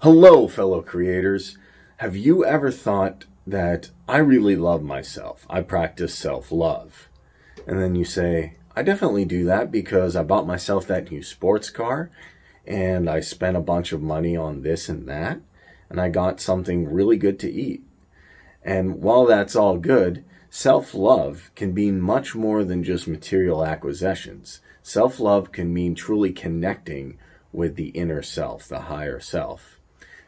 Hello, fellow creators. Have you ever thought that I really love myself? I practice self-love. And then you say, I definitely do that because I bought myself that new sports car and I spent a bunch of money on this and that and I got something really good to eat. And while that's all good, self-love can mean much more than just material acquisitions. Self-love can mean truly connecting with the inner self, the higher self,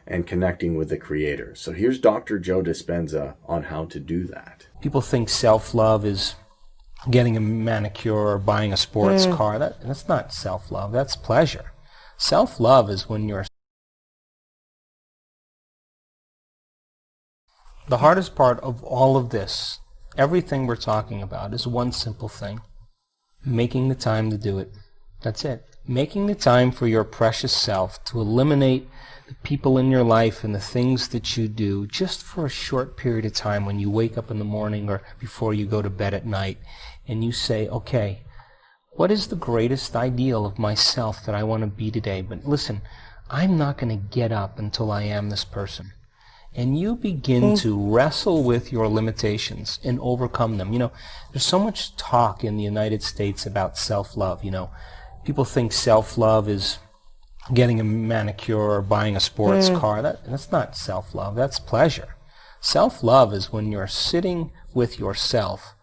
and connecting with the Creator. So here's Dr. Joe Dispenza on how to do that. People think self-love is getting a manicure or buying a sports car. That's not self-love. That's pleasure. Self-love is when you're... The hardest part of all of this, everything we're talking about, is one simple thing. Making the time to do it. That's it. Making the time for your precious self to eliminate the people in your life and the things that you do just for a short period of time when you wake up in the morning or before you go to bed at night, and you say, okay, what is the greatest ideal of myself that I want to be today? But listen, I'm not going to get up until I am this person. And you begin to wrestle with your limitations and overcome them. You know, there's so much talk in the United States about self-love. You know, people think self-love is getting a manicure or buying a sports car. That's not self-love. That's pleasure. Self-love is when you're sitting with yourself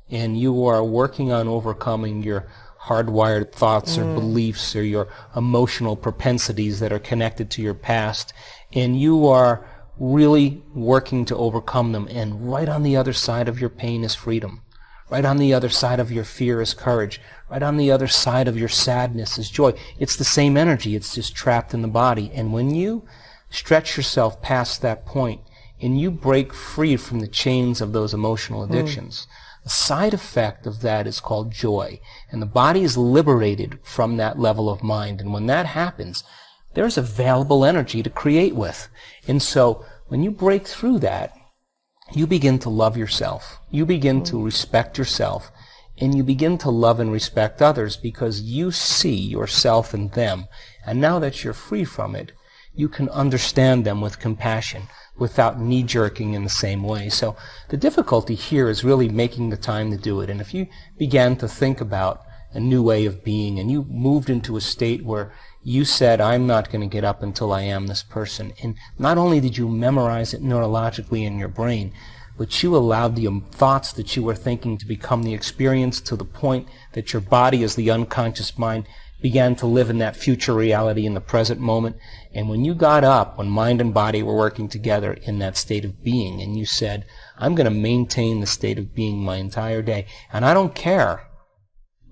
and you are working on overcoming your hardwired thoughts or beliefs or your emotional propensities that are connected to your past, and you are really working to overcome them. And right on the other side of your pain is freedom. Right on the other side of your fear is courage. Right on the other side of your sadness is joy. It's the same energy. It's just trapped in the body. And when you stretch yourself past that point and you break free from the chains of those emotional addictions, the side effect of that is called joy. And the body is liberated from that level of mind. And when that happens, there's available energy to create with. And so when you break through that, you begin to love yourself. You begin to respect yourself. And you begin to love and respect others because you see yourself in them. And now that you're free from it, you can understand them with compassion without knee-jerking in the same way. So the difficulty here is really making the time to do it. And if you began to think about a new way of being and you moved into a state where you said, I'm not going to get up until I am this person. And not only did you memorize it neurologically in your brain, but you allowed the thoughts that you were thinking to become the experience to the point that your body, as the unconscious mind, began to live in that future reality in the present moment. And when you got up, when mind and body were working together in that state of being, and you said, I'm going to maintain the state of being my entire day, and I don't care.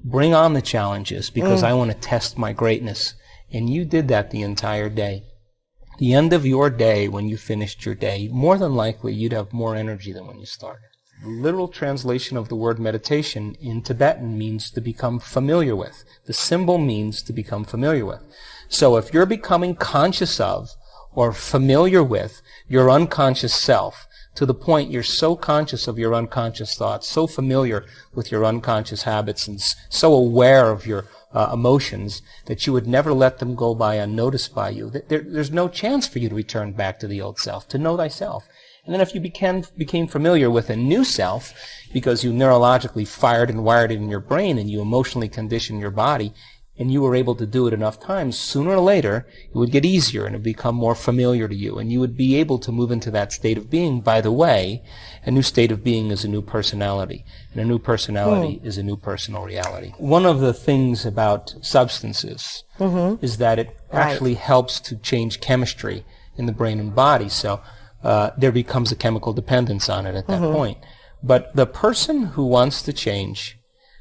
Bring on the challenges because I want to test my greatness. And you did that the entire day. The end of your day, when you finished your day, more than likely you'd have more energy than when you started. The literal translation of the word meditation in Tibetan means to become familiar with. The symbol means to become familiar with. So if you're becoming conscious of or familiar with your unconscious self, to the point you're so conscious of your unconscious thoughts, so familiar with your unconscious habits, and so aware of your emotions that you would never let them go by unnoticed by you, there's no chance for you to return back to the old self, to know thyself. And then if you became familiar with a new self, because you neurologically fired and wired it in your brain and you emotionally conditioned your body, and you were able to do it enough times, sooner or later, it would get easier and it would become more familiar to you. And you would be able to move into that state of being. By the way, a new state of being is a new personality. And a new personality is a new personal reality. One of the things about substances is that it actually helps to change chemistry in the brain and body. So there becomes a chemical dependence on it at that point. But the person who wants to change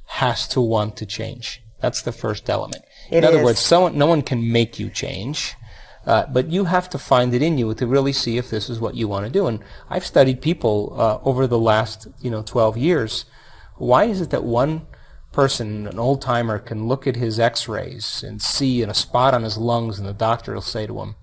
has to want to change. That's the first element. In other words, no one can make you change, but you have to find it in you to really see if this is what you want to do. And I've studied people over the last 12 years. Why is it that one person, an old-timer, can look at his x-rays and see a spot on his lungs, and the doctor will say to him,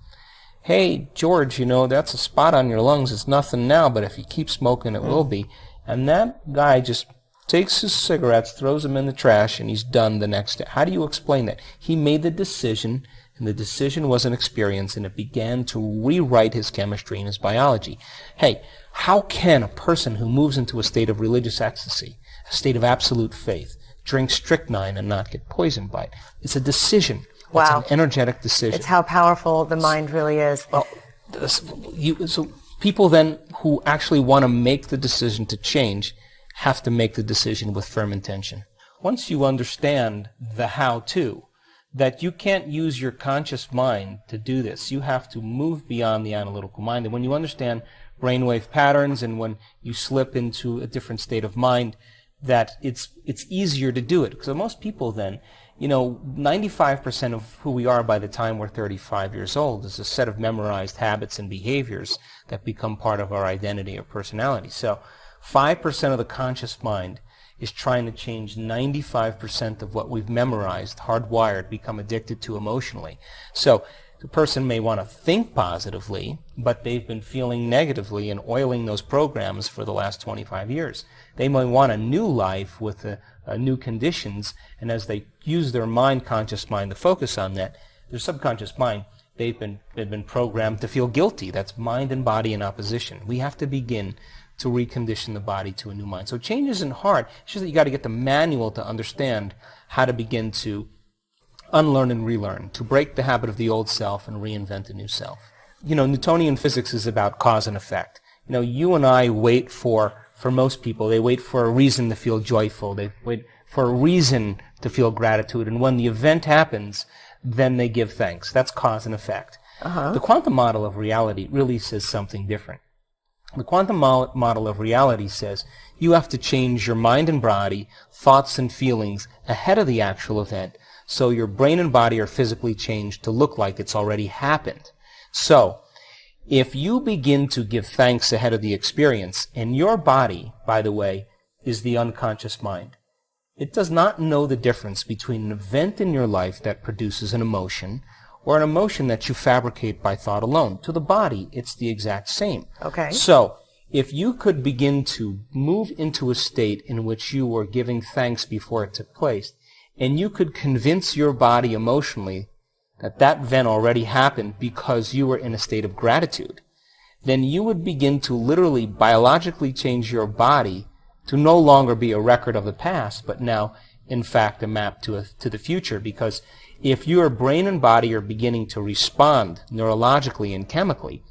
hey, George, that's a spot on your lungs. It's nothing now, but if you keep smoking, it will be. And that guy just takes his cigarettes, throws them in the trash, and he's done the next day. How do you explain that? He made the decision And the decision was an experience, and it began to rewrite his chemistry and his biology. Hey, how can a person who moves into a state of religious ecstasy, a state of absolute faith, drink strychnine and not get poisoned by it? It's a decision. Wow. It's an energetic decision. It's how powerful the mind really is. Well, so people then who actually want to make the decision to change have to make the decision with firm intention. Once you understand the how-to, that you can't use your conscious mind to do this, you have to move beyond the analytical mind. And when you understand brainwave patterns and when you slip into a different state of mind, that it's easier to do it. Because most people then, 95% of who we are by the time we're 35 years old is a set of memorized habits and behaviors that become part of our identity or personality. So 5% of the conscious mind is trying to change 95% of what we've memorized, hardwired, become addicted to emotionally. So the person may want to think positively, but they've been feeling negatively and oiling those programs for the last 25 years. They may want a new life with new conditions, and as they use their conscious mind to focus on that, their subconscious mind, they've been programmed to feel guilty. That's mind and body in opposition. We have to begin to recondition the body to a new mind. So change isn't hard. It's just that you got to get the manual to understand how to begin to unlearn and relearn, to break the habit of the old self and reinvent a new self. Newtonian physics is about cause and effect. You and I wait for most people, they wait for a reason to feel joyful. They wait for a reason to feel gratitude. And when the event happens, then they give thanks. That's cause and effect. The quantum model of reality really says something different. The quantum model of reality says you have to change your mind and body, thoughts and feelings ahead of the actual event, so your brain and body are physically changed to look like it's already happened. So, if you begin to give thanks ahead of the experience, and your body, by the way, is the unconscious mind, it does not know the difference between an event in your life that produces an emotion or an emotion that you fabricate by thought alone. To the body, it's the exact same. Okay. So, if you could begin to move into a state in which you were giving thanks before it took place, and you could convince your body emotionally that event already happened because you were in a state of gratitude, then you would begin to literally biologically change your body to no longer be a record of the past, but now, in fact, a map to the future. Because if your brain and body are beginning to respond neurologically and chemically,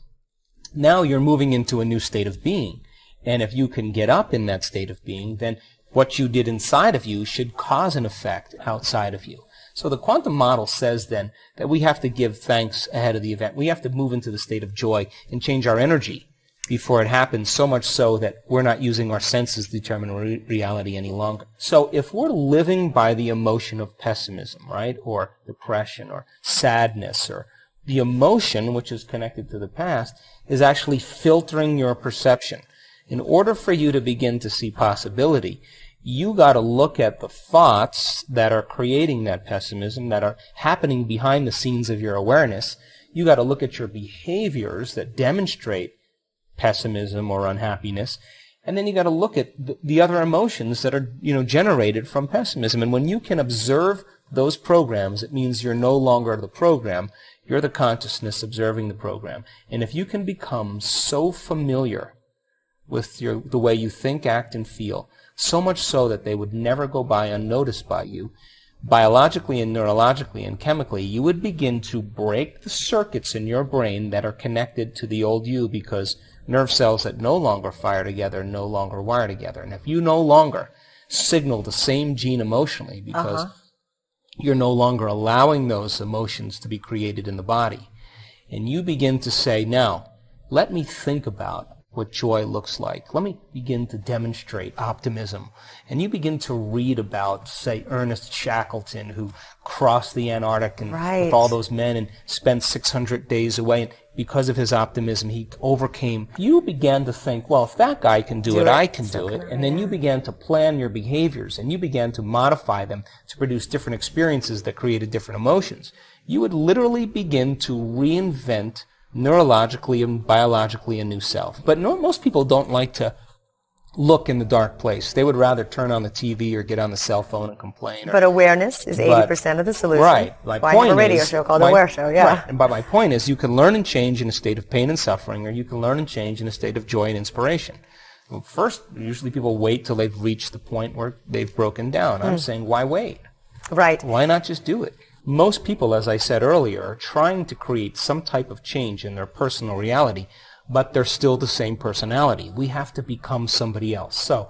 now you're moving into a new state of being. And if you can get up in that state of being, then what you did inside of you should cause an effect outside of you. So the quantum model says then that we have to give thanks ahead of the event. We have to move into the state of joy and change our energy before it happens, so much so that we're not using our senses to determine reality any longer. So if we're living by the emotion of pessimism, right, or depression or sadness, or the emotion, which is connected to the past, is actually filtering your perception. In order for you to begin to see possibility, you got to look at the thoughts that are creating that pessimism, that are happening behind the scenes of your awareness. You got to look at your behaviors that demonstrate pessimism or unhappiness, and then you got to look at the other emotions that are, generated from pessimism. And when you can observe those programs, it means you're no longer the program. You're the consciousness observing the program. And if you can become so familiar with the way you think, act, and feel, so much so that they would never go by unnoticed by you, biologically and neurologically and chemically, you would begin to break the circuits in your brain that are connected to the old you, because nerve cells that no longer fire together no longer wire together. And if you no longer signal the same gene emotionally, because you're no longer allowing those emotions to be created in the body, and you begin to say, now, let me think about what joy looks like. Let me begin to demonstrate optimism. And you begin to read about, say, Ernest Shackleton, who crossed the Antarctic and with all those men and spent 600 days away. And because of his optimism, he overcame. You began to think, well, if that guy can do it, I can do it. And then you began to plan your behaviors, and you began to modify them to produce different experiences that created different emotions. You would literally begin to reinvent neurologically and biologically a new self. But most people don't like to look in the dark place. They would rather turn on the TV or get on the cell phone and complain. But awareness is 80% of the solution. Right. Why I have a radio show called The Aware Show, yeah. Right. But my point is, you can learn and change in a state of pain and suffering, or you can learn and change in a state of joy and inspiration. Well, first, usually people wait till they've reached the point where they've broken down. I'm saying, why wait? Right. Why not just do it? Most people, as I said earlier, are trying to create some type of change in their personal reality, but they're still the same personality. We have to become somebody else. So,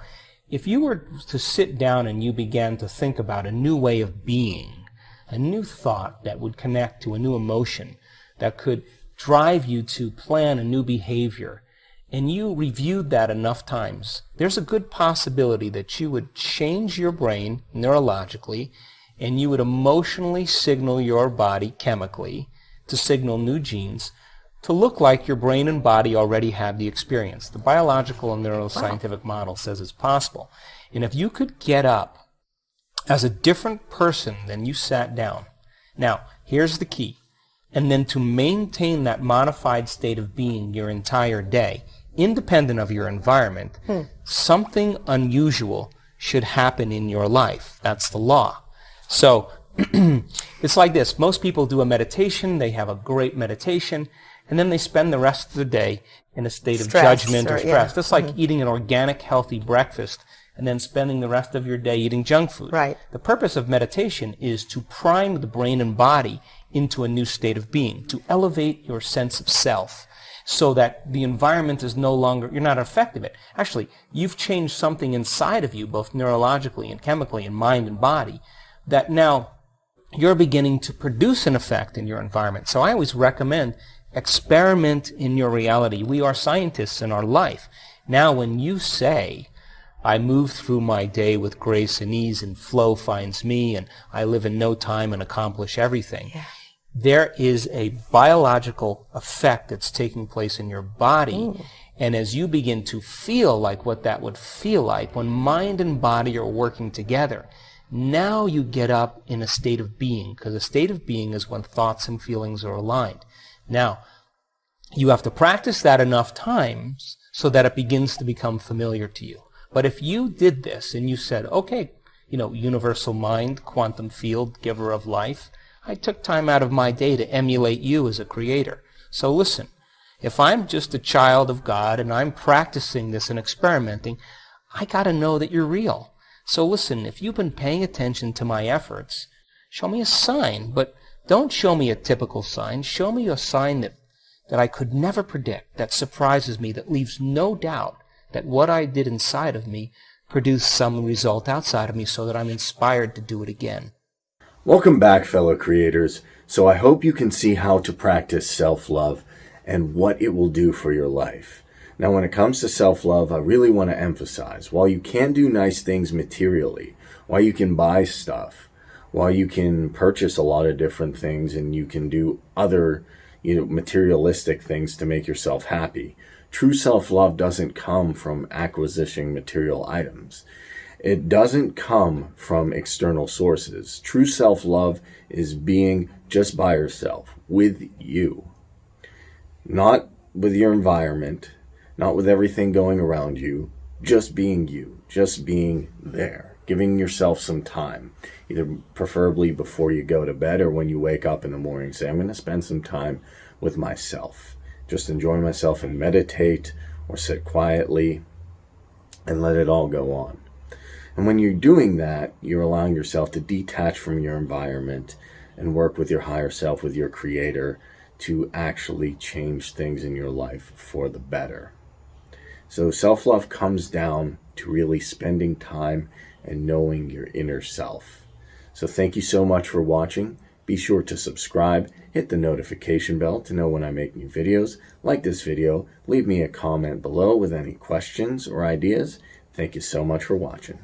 if you were to sit down and you began to think about a new way of being, a new thought that would connect to a new emotion, that could drive you to plan a new behavior, and you reviewed that enough times, there's a good possibility that you would change your brain neurologically, and you would emotionally signal your body chemically to signal new genes to look like your brain and body already have the experience. The biological and neuroscientific model says it's possible. And if you could get up as a different person than you sat down, now, here's the key, and then to maintain that modified state of being your entire day, independent of your environment, something unusual should happen in your life. That's the law. So, it's like this. Most people do a meditation, they have a great meditation, and then they spend the rest of the day in a state of judgment or stress. Yeah. Just like eating an organic, healthy breakfast and then spending the rest of your day eating junk food. Right. The purpose of meditation is to prime the brain and body into a new state of being, to elevate your sense of self so that the environment is no longer, you're not affected by it. Actually, you've changed something inside of you, both neurologically and chemically in mind and body, that now you're beginning to produce an effect in your environment. So I always recommend experiment in your reality. We are scientists in our life. Now, when you say, I move through my day with grace and ease and flow finds me and I live in no time and accomplish everything, there is a biological effect that's taking place in your body. And as you begin to feel like what that would feel like when mind and body are working together, now you get up in a state of being, because a state of being is when thoughts and feelings are aligned. Now, you have to practice that enough times so that it begins to become familiar to you. But if you did this and you said, okay, universal mind, quantum field, giver of life, I took time out of my day to emulate you as a creator. So listen, if I'm just a child of God and I'm practicing this and experimenting, I got to know that you're real. So listen, if you've been paying attention to my efforts, show me a sign, but don't show me a typical sign. Show me a sign that I could never predict, that surprises me, that leaves no doubt that what I did inside of me produced some result outside of me so that I'm inspired to do it again. Welcome back, fellow creators. So I hope you can see how to practice self-love and what it will do for your life. Now, when it comes to self-love, I really want to emphasize, while you can do nice things materially, while you can buy stuff, while you can purchase a lot of different things and you can do other, materialistic things to make yourself happy, true self-love doesn't come from acquisition material items. It doesn't come from external sources. True self-love is being just by yourself, with you. Not with your environment, not with everything going around you, just being you, just being there, giving yourself some time, either preferably before you go to bed or when you wake up in the morning. Say, I'm going to spend some time with myself, just enjoy myself and meditate or sit quietly and let it all go on. And when you're doing that, you're allowing yourself to detach from your environment and work with your higher self, with your creator, to actually change things in your life for the better. So self-love comes down to really spending time and knowing your inner self. So thank you so much for watching. Be sure to subscribe, hit the notification bell to know when I make new videos. Like this video, leave me a comment below with any questions or ideas. Thank you so much for watching.